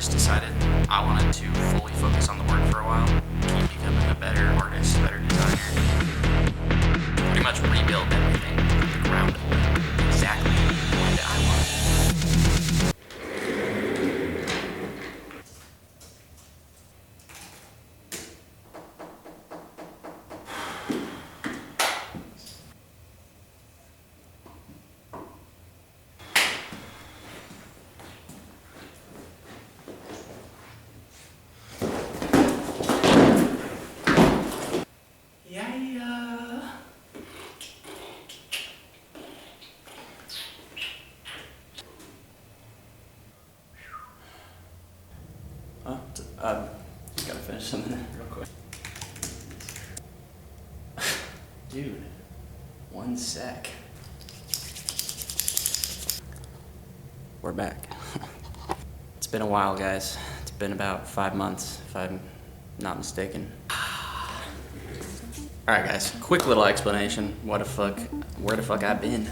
just decided I wanted to fully focus on the work for a while, keep becoming a better artist, better designer, pretty much rebuild everything from the ground up, exactly the way that I want. Gotta finish something real quick. Dude, 1 sec. We're back. It's been a while, guys. It's been about 5 months, if I'm not mistaken. Alright guys, quick little explanation. Where the fuck I've been,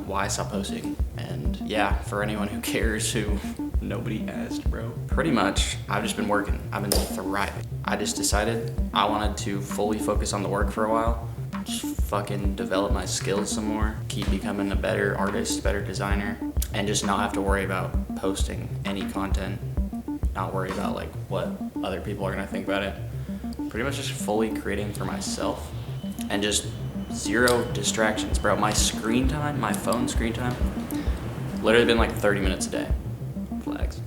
why I stopped posting. And yeah, for anyone who cares, who nobody asked, bro. Pretty much, I've just been working. I've been thriving. I just decided I wanted to fully focus on the work for a while. Just fucking develop my skills some more. Keep becoming a better artist, better designer. And just not have to worry about posting any content. Not worry about like what other people are gonna think about it. Pretty much just fully creating for myself and just zero distractions, bro. My screen time, my phone screen time, literally been like 30 minutes a day. Flags.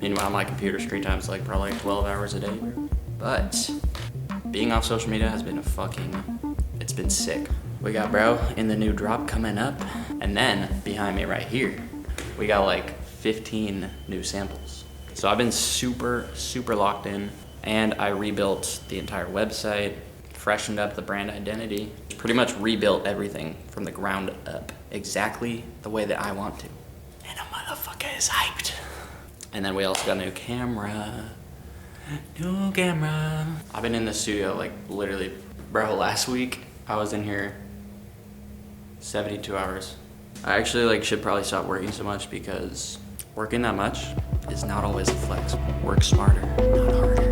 Meanwhile, my computer screen time is like probably like 12 hours a day, bro. But being off social media has been it's been sick. We got bro in the new drop coming up, and then behind me right here, we got like 15 new samples. So I've been super locked in. And I rebuilt the entire website, freshened up the brand identity, pretty much rebuilt everything from the ground up, exactly the way that I want to. And a motherfucker is hyped. And then we also got a new camera. I've been in the studio like literally, bro, last week I was in here 72 hours. I actually like should probably stop working so much because working that much is not always a flex. Work smarter, not harder.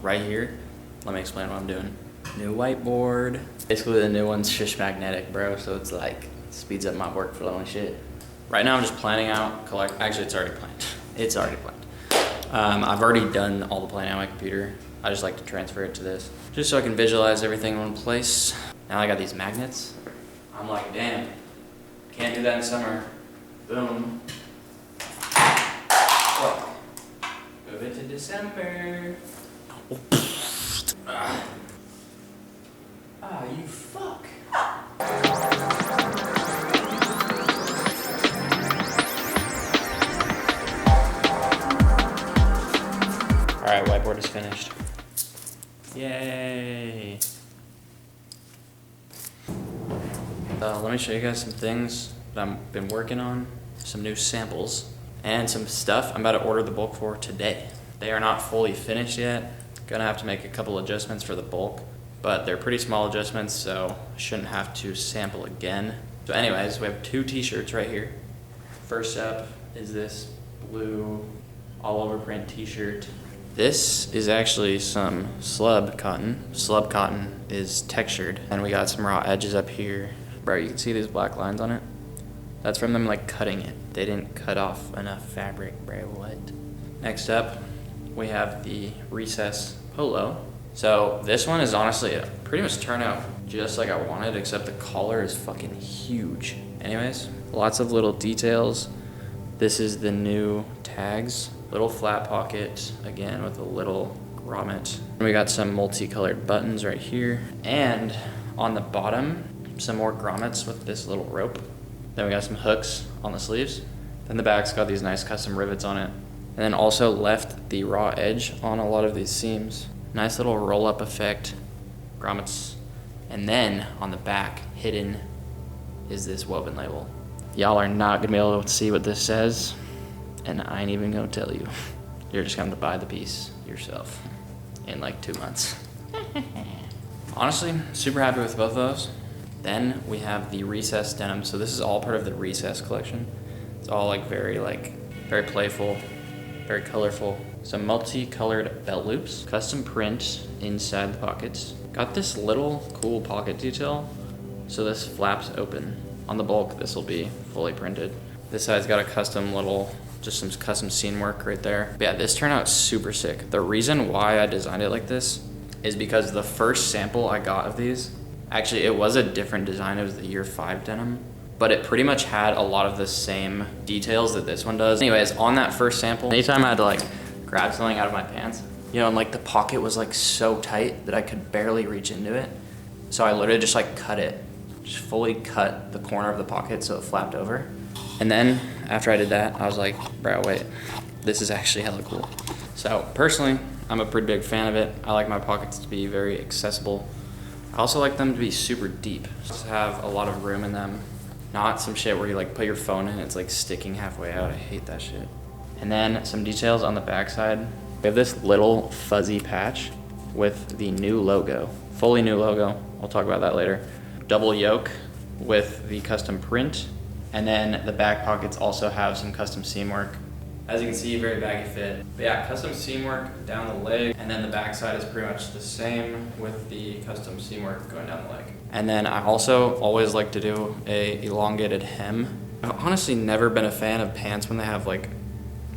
Right here, let me explain what I'm doing. New whiteboard. Basically the new one's shish magnetic, bro, so it's like, speeds up my workflow and shit. Right now I'm just planning out, actually it's already planned. It's already planned. I've already done all the planning on my computer. I just like to transfer it to this, just so I can visualize everything in one place. Now I got these magnets. I'm like, damn, can't do that in summer. Boom. Whoa. Move it to December. You fuck. Alright, whiteboard is finished. Yay. Let me show you guys some things that I've been working on, some new samples, and some stuff I'm about to order the bulk for today. They are not fully finished yet. Gonna have to make a couple adjustments for the bulk, but they're pretty small adjustments, so I shouldn't have to sample again. So anyways, we have 2 t-shirts right here. First up is this blue all over print t-shirt. This is actually some slub cotton. Slub cotton is textured, and we got some raw edges up here. Bro, you can see these black lines on it? That's from them like cutting it. They didn't cut off enough fabric, bro, what? Next up, we have the recess polo. So this one is honestly pretty much turned out just like I wanted, except the collar is fucking huge. Anyways, lots of little details. This is the new tags. Little flat pocket, again with a little grommet. We got some multicolored buttons right here. And on the bottom, some more grommets with this little rope. Then we got some hooks on the sleeves. Then the back's got these nice custom rivets on it. And then also left the raw edge on a lot of these seams. Nice little roll-up effect, grommets. And then on the back, hidden, is this woven label. Y'all are not gonna be able to see what this says, and I ain't even gonna tell you. You're just gonna have to buy the piece yourself in like 2 months. Honestly, super happy with both of those. Then we have the Recess denim. So this is all part of the Recess collection. It's all like very playful, very colorful. Some multicolored belt loops, custom print inside the pockets. Got this little cool pocket detail. So this flaps open. On the bulk, this will be fully printed. This side's got a custom just some custom scene work right there. But yeah, this turned out super sick. The reason why I designed it like this is because the first sample I got of these, actually it was a different design. It was the year 5 denim, but it pretty much had a lot of the same details that this one does. Anyways, on that first sample, anytime I had to like grab something out of my pants, you know, and like the pocket was like so tight that I could barely reach into it. So I literally just like just fully cut the corner of the pocket so it flapped over. And then after I did that, I was like, bro, wait, this is actually hella cool. So personally, I'm a pretty big fan of it. I like my pockets to be very accessible. I also like them to be super deep, just have a lot of room in them. Not some shit where you like put your phone in, it's like sticking halfway out. I hate that shit. And then some details on the backside. We have this little fuzzy patch with the new logo, fully new logo. I'll talk about that later. Double yoke with the custom print. And then the back pockets also have some custom seam work. As you can see, very baggy fit. But yeah, custom seam work down the leg. And then the back side is pretty much the same with the custom seam work going down the leg. And then I also always like to do a elongated hem. I've honestly never been a fan of pants when they have like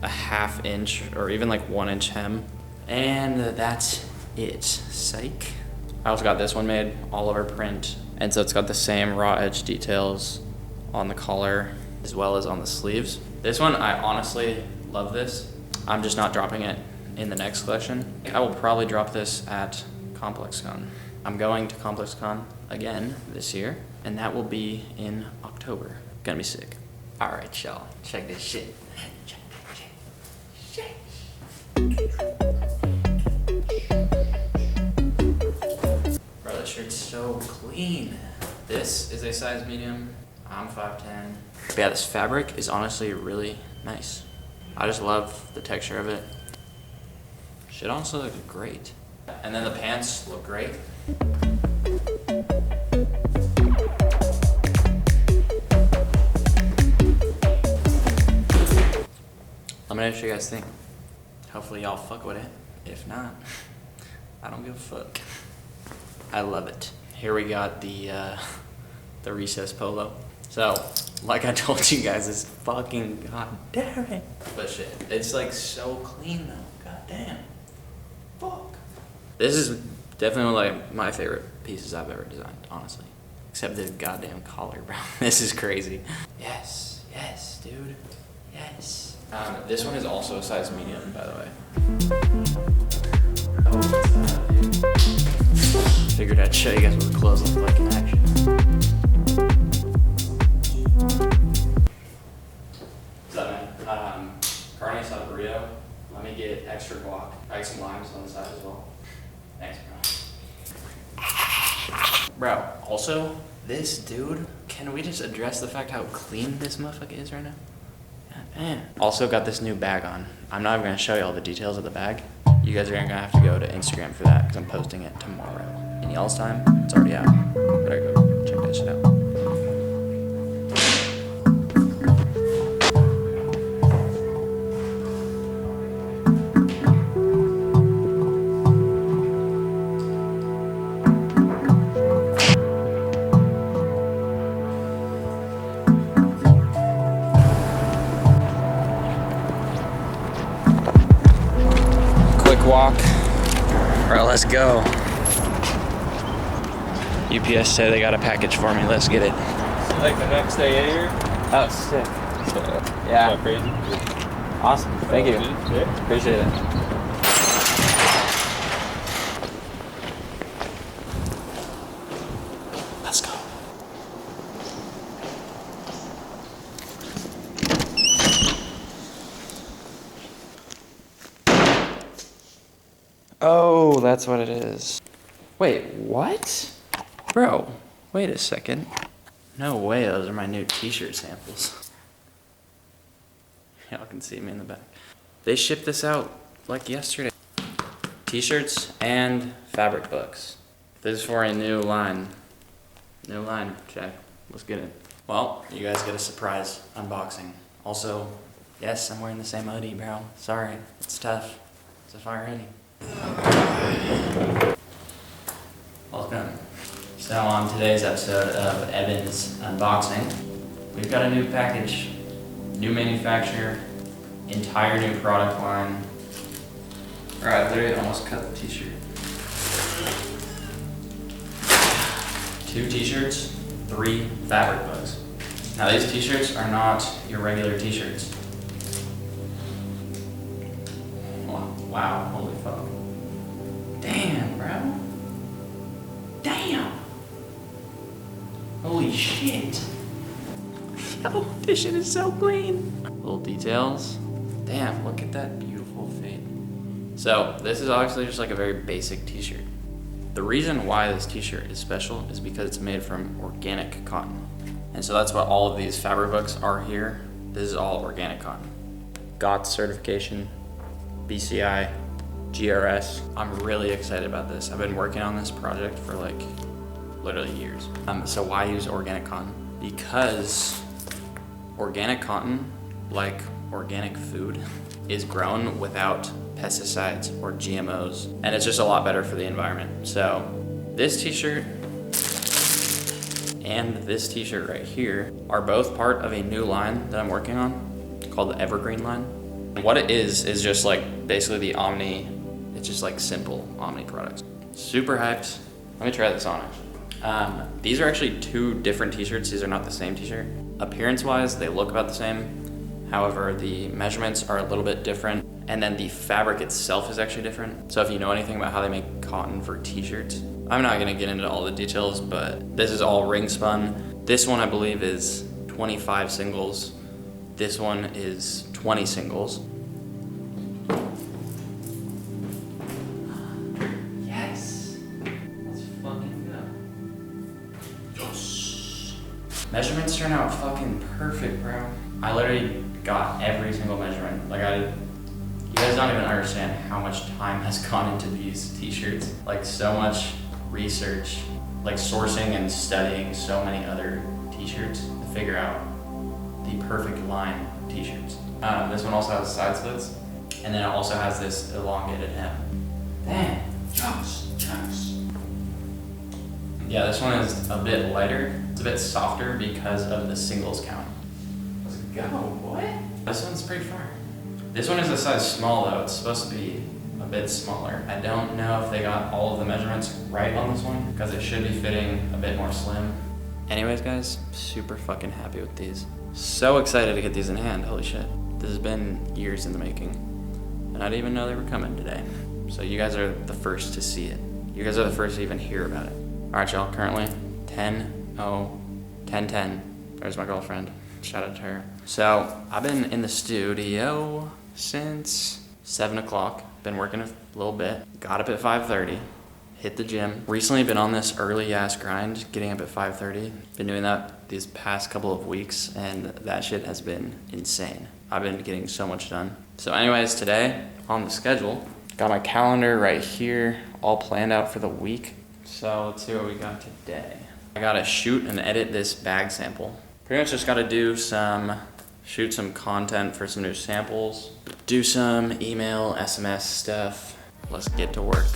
a 1/2 inch or even like 1 inch hem. And that's it, psych. I also got this one made, all over print. And so it's got the same raw edge details on the collar as well as on the sleeves. This one, I honestly love this. I'm just not dropping it in the next collection. I will probably drop this at ComplexCon. I'm going to ComplexCon again this year, and that will be in October. Gonna be sick. All right, y'all, check this shit. Bro, this shirt's so clean. This is a size medium. I'm 5'10". But yeah, this fabric is honestly really nice. I just love the texture of it. Shit honestly looks great. And then the pants look great. Let me know what you guys think. Hopefully y'all fuck with it. If not, I don't give a fuck. I love it. Here we got the Recess polo. So, like I told you guys, it's fucking goddamn. But shit, it's like so clean though. Goddamn. Fuck. This is definitely like my favorite pieces I've ever designed, honestly. Except the goddamn collar, bro. This is crazy. Yes, dude. Yes. This one is also a size medium, by the way. Oh, what's that, dude? Figured I'd show you guys what the clothes look like in action. What's up, man? Carne asada burrito. Let me get extra guac. I got some limes on the side as well. Thanks, bro. Bro, also, this dude, can we just address the fact how clean this motherfucker is right now? Man. Also got this new bag on. I'm not even gonna show you all the details of the bag. You guys are gonna have to go to Instagram for that because I'm posting it tomorrow. In y'all's time, it's already out. Better go check that shit out. Walk. All right, let's go. UPS said they got a package for me. Let's get it. Like the next day here? Oh, sick. So, yeah. Not crazy. Awesome. Thank you. Yeah. Appreciate it. Let's go. Oh, that's what it is. Wait, what? Bro, wait a second. No way, those are my new t-shirt samples. Y'all can see me in the back. They shipped this out like yesterday. T-shirts and fabric books. This is for a new line. New line, check. Let's get it. Well, you guys get a surprise unboxing. Also, yes, I'm wearing the same hoodie, bro. Sorry, it's tough. It's a fire hoodie. Welcome. So on today's episode of Evan's Unboxing, we've got a new package, new manufacturer, entire new product line. Alright, I literally almost cut the t-shirt. 2 t-shirts, 3 fabric books. Now these t-shirts are not your regular t-shirts. Wow, holy fuck. Damn, bro. Damn. Holy shit. Yo, this shit is so clean. Little details. Damn, look at that beautiful fade. So, this is obviously just like a very basic t-shirt. The reason why this t-shirt is special is because it's made from organic cotton. And so that's what all of these fabric books are here. This is all organic cotton. GOTS certification, BCI, GRS. I'm really excited about this. I've been working on this project for like literally years. So why use organic cotton? Because organic cotton, like organic food, is grown without pesticides or GMOs, and it's just a lot better for the environment. So this t-shirt and this t-shirt right here are both part of a new line that I'm working on called the Evergreen line. And what it is just like basically the Omni, it's just like simple Omni products. Super hyped. Let me try this on actually. These are actually 2 different t-shirts. These are not the same t-shirt. Appearance wise, they look about the same. However, the measurements are a little bit different, and then the fabric itself is actually different. So if you know anything about how they make cotton for t-shirts, I'm not gonna get into all the details, but this is all ring spun. This one I believe is 25 singles. This one is 20 singles. Yes, let's fucking go. Yes. Measurements turn out fucking perfect, bro. I literally got every single measurement. You guys don't even understand how much time has gone into these t-shirts. Like so much research, like sourcing and studying so many other t-shirts to figure out the perfect line of t-shirts. This one also has side slits, and then it also has this elongated hem. Damn, chunks. Yeah, this one is a bit lighter. It's a bit softer because of the singles count. Let's go, boy. This one's pretty far. This one is a size small though. It's supposed to be a bit smaller. I don't know if they got all of the measurements right on this one because it should be fitting a bit more slim. Anyways guys, super fucking happy with these. So excited to get these in hand, holy shit. This has been years in the making. And I didn't even know they were coming today. So you guys are the first to see it. You guys are the first to even hear about it. All right y'all, currently 10:10. There's my girlfriend, shout out to her. So I've been in the studio since 7 o'clock. Been working a little bit. Got up at 5:30. Hit the gym. Recently been on this early ass grind, getting up at 5:30. Been doing that these past couple of weeks, and that shit has been insane. I've been getting so much done. So anyways, today on the schedule, got my calendar right here, all planned out for the week. So let's see what we got today. I gotta shoot and edit this bag sample. Pretty much just gotta shoot some content for some new samples, do some email, SMS stuff. Let's get to work.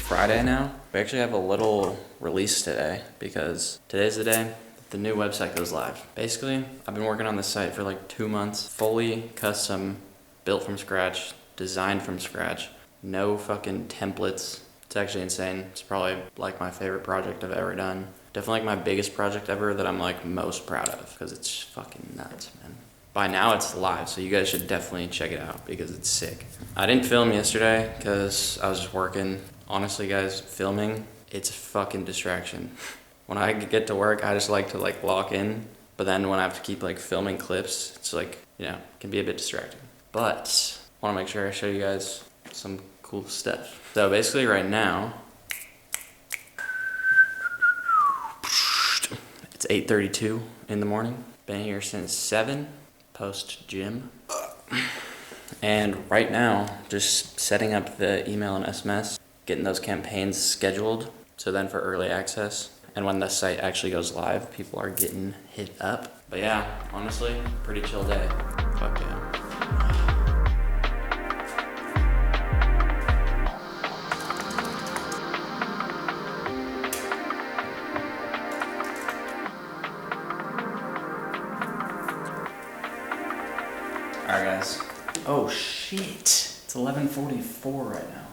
Friday now. We actually have a little release today because today's the day the new website goes live. Basically, I've been working on this site for like 2 months, fully custom, built from scratch, designed from scratch, no fucking templates. It's actually insane. It's probably like my favorite project I've ever done. Definitely like my biggest project ever that I'm like most proud of because it's fucking nuts, man. By now it's live, so you guys should definitely check it out because it's sick. I didn't film yesterday because I was just working. Honestly, guys, filming, it's a fucking distraction. When I get to work, I just like to like lock in, but then when I have to keep like filming clips, it's like, you know, it can be a bit distracting. But I want to make sure I show you guys some cool stuff. So basically right now, it's 8:32 in the morning. Been here since 7, post gym. And right now, just setting up the email and SMS, getting those campaigns scheduled. So then for early access, and when the site actually goes live, people are getting hit up. But yeah, honestly, pretty chill day. Fuck yeah. Alright guys. Oh shit. It's 11:44 right now.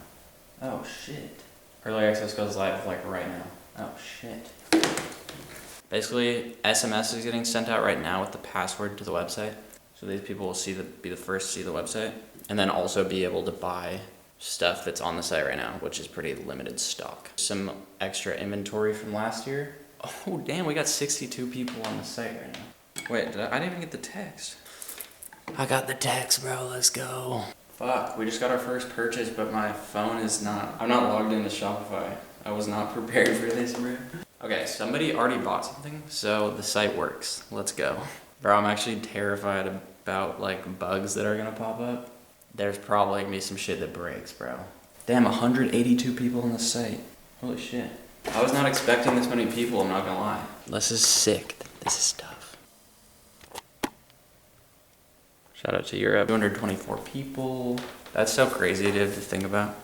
Oh shit. Early access goes live like right now. Oh shit. Basically, SMS is getting sent out right now with the password to the website. So these people will be the first to see the website. And then also be able to buy stuff that's on the site right now, which is pretty limited stock. Some extra inventory from last year. Oh damn, we got 62 people on the site right now. Wait, I didn't even get the text. I got the text, bro, let's go. Fuck, we just got our first purchase, but my phone is not, I'm not logged into Shopify. I was not prepared for this, bro. Okay, somebody already bought something, so the site works. Let's go. Bro, I'm actually terrified about like bugs that are gonna pop up. There's probably gonna be some shit that breaks, bro. Damn, 182 people on the site. Holy shit. I was not expecting this many people, I'm not gonna lie. This is sick. This is tough. Shout out to Europe. 224 people. That's so crazy to think about.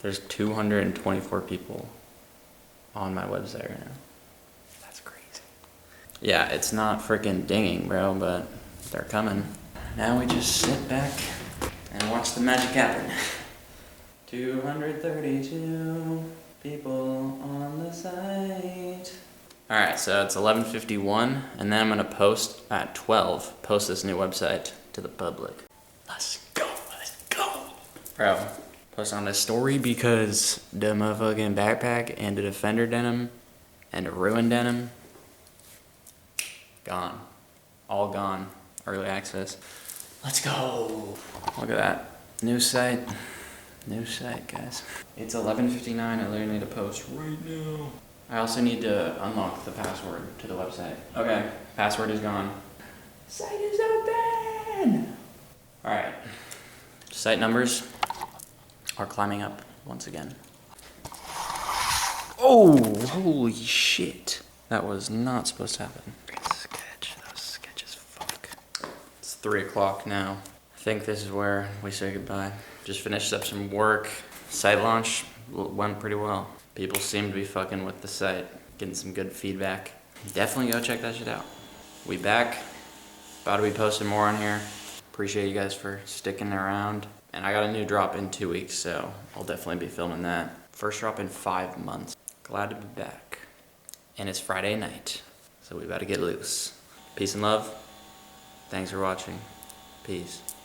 There's 224 people on my website right now. That's crazy. Yeah, it's not freaking dinging, bro, but they're coming. Now we just sit back and watch the magic happen. 232 people on the site. Alright, so it's 11:51, and then I'm gonna post at 12, post this new website to the public. Let's go. Bro, post on this story because the motherfucking backpack and the Defender denim and the Ruin denim, gone. All gone. Early access. Let's go. Look at that. New site. New site, guys. It's 11:59, I literally need to post right now. I also need to unlock the password to the website. Okay, password is gone. Site is open! Alright. Site numbers are climbing up once again. Oh, holy shit. That was not supposed to happen. Sketch. That was sketch as fuck. It's 3 o'clock now. I think this is where we say goodbye. Just finished up some work. Site launch went pretty well. People seem to be fucking with the site, getting some good feedback. Definitely go check that shit out. We back. About to be posting more on here. Appreciate you guys for sticking around. And I got a new drop in 2 weeks, so I'll definitely be filming that. First drop in 5 months. Glad to be back. And it's Friday night, so we about to get loose. Peace and love. Thanks for watching. Peace.